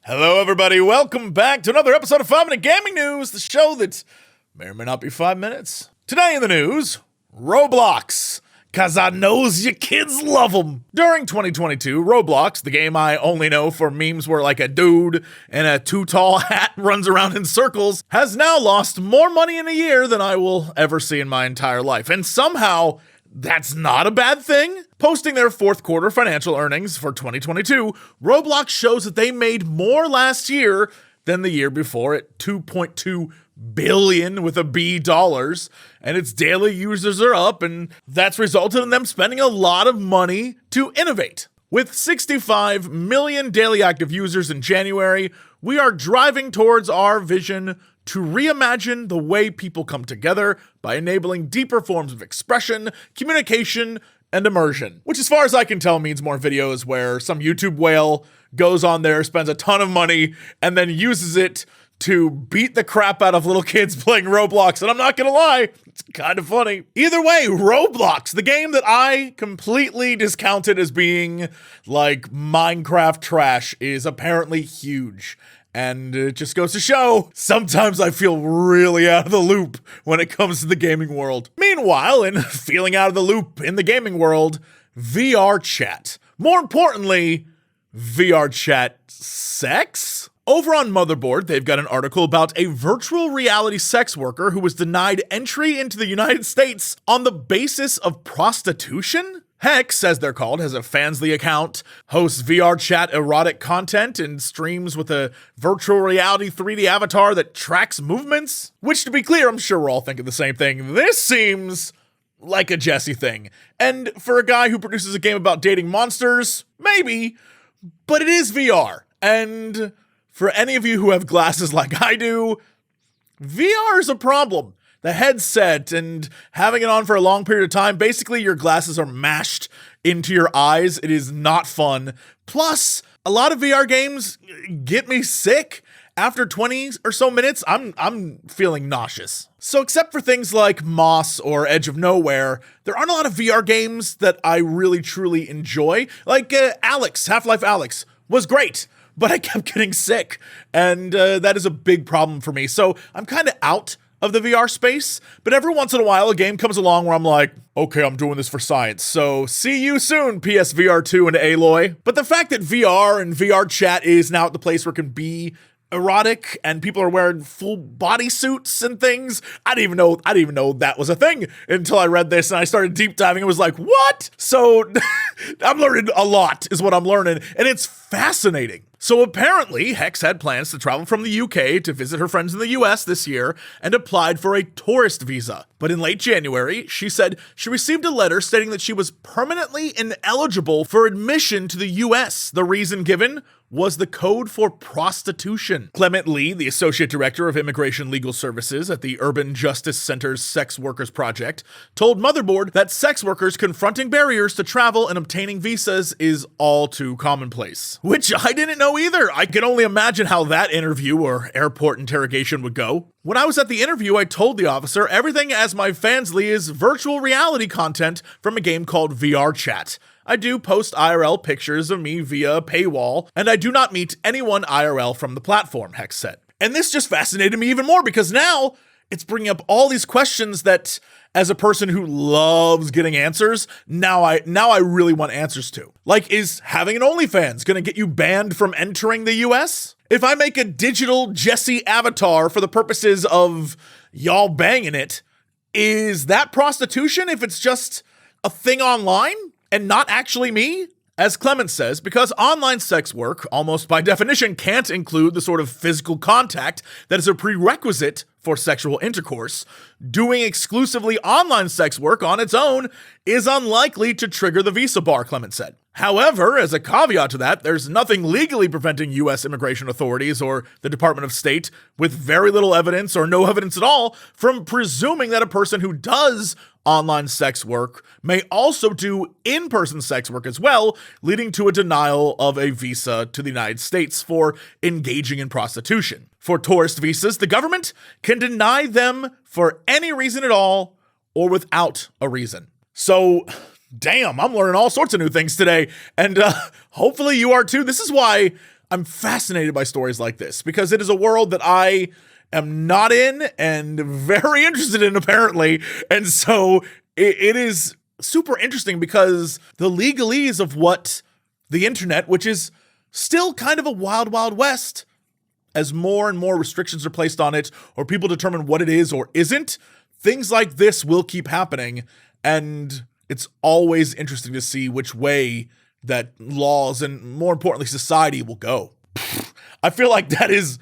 Hello, everybody. Welcome back to another episode of 5 Minute Gaming News, the show that may or may not be 5 minutes. Today in the news, Roblox, cause I knows you kids love them. During 2022, Roblox, the game I only know for memes where like a dude in a too tall hat runs around in circles, has now lost more money in a year than I will ever see in my entire life. And somehow, that's not a bad thing. Posting their fourth quarter financial earnings for 2022, Roblox shows that they made more last year than the year before at $2.2 billion with a B dollars, and its daily users are up, and that's resulted in them spending a lot of money to innovate. With 65 million daily active users in January, we are driving towards our vision to reimagine the way people come together by enabling deeper forms of expression, communication, and immersion. Which, as far as I can tell, means more videos where some YouTube whale goes on there, spends a ton of money, and then uses it to beat the crap out of little kids playing Roblox. And I'm not gonna lie, it's kind of funny. Either way, Roblox, the game that I completely discounted as being like Minecraft trash, is apparently huge. And it just goes to show, sometimes I feel really out of the loop when it comes to the gaming world. Meanwhile, in feeling out of the loop in the gaming world, VrChat. More importantly, VrChat sex? Over on Motherboard, they've got an article about a virtual reality sex worker who was denied entry into the United States on the basis of prostitution? Hex, as they're called, has a Fansly account, hosts VrChat erotic content, and streams with a virtual reality 3D avatar that tracks movements. Which, to be clear, I'm sure we're all thinking the same thing. This seems like a Jesse thing. And for a guy who produces a game about dating monsters, maybe, but it is VR. And for any of you who have glasses like I do, VR is a problem. The headset and having it on for a long period of time, basically your glasses are mashed into your eyes. It is not fun. Plus, a lot of VR games get me sick. After 20 or so minutes, I'm feeling nauseous. So except for things like Moss or Edge of Nowhere, there aren't a lot of VR games that I really truly enjoy. Like Alex, Half-Life Alex was great, but I kept getting sick. And that is a big problem for me. So I'm kind of out of the VR space, but every once in a while a game comes along where I'm like, okay, I'm doing this for science, so see you soon, PSVR 2 and Aloy. But the fact that VR and VrChat is now at the place where it can be erotic and people are wearing full bodysuits and things, I didn't even know that was a thing until I read this and I started deep diving and was like, what? So I'm learning a lot is what I'm learning, and it's fascinating. So apparently, Hex had plans to travel from the UK to visit her friends in the US this year and applied for a tourist visa. But in late January, she said she received a letter stating that she was permanently ineligible for admission to the US. The reason given was the code for prostitution. Clement Lee, the Associate Director of Immigration Legal Services at the Urban Justice Center's Sex Workers Project, told Motherboard that sex workers confronting barriers to travel and obtaining visas is all too commonplace. Which I didn't know either. I can only imagine how that interview or airport interrogation would go. When I was at the interview, I told the officer everything as my Fansly is virtual reality content from a game called VrChat. I do post IRL pictures of me via a paywall, and I do not meet anyone IRL from the platform, Hex said. And this just fascinated me even more because now it's bringing up all these questions that, as a person who loves getting answers, now I really want answers to. Like, is having an OnlyFans gonna get you banned from entering the US? If I make a digital Jesse avatar for the purposes of y'all banging it, is that prostitution if it's just a thing online and not actually me? As Clement says, because online sex work, almost by definition, can't include the sort of physical contact that is a prerequisite for sexual intercourse, doing exclusively online sex work on its own is unlikely to trigger the visa bar, Clement said. However, as a caveat to that, there's nothing legally preventing U.S. immigration authorities or the Department of State, with very little evidence or no evidence at all, from presuming that a person who does online sex work may also do in-person sex work as well, leading to a denial of a visa to the United States for engaging in prostitution. For tourist visas, the government can deny them for any reason at all or without a reason. So, damn, I'm learning all sorts of new things today, and hopefully you are too. This is why I'm fascinated by stories like this because it is a world that I am not in and very interested in, apparently. And so it is super interesting because the legalese of what the internet, which is still kind of a wild, wild west, as more and more restrictions are placed on it or people determine what it is or isn't, things like this will keep happening. And it's always interesting to see which way that laws and, more importantly, society will go. I feel like that is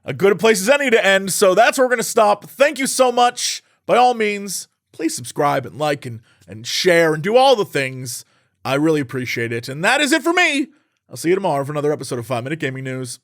a good place as any to end. So that's where we're going to stop. Thank you so much. By all means, please subscribe and like and share and do all the things. I really appreciate it. And that is it for me. I'll see you tomorrow for another episode of 5 Minute Gaming News.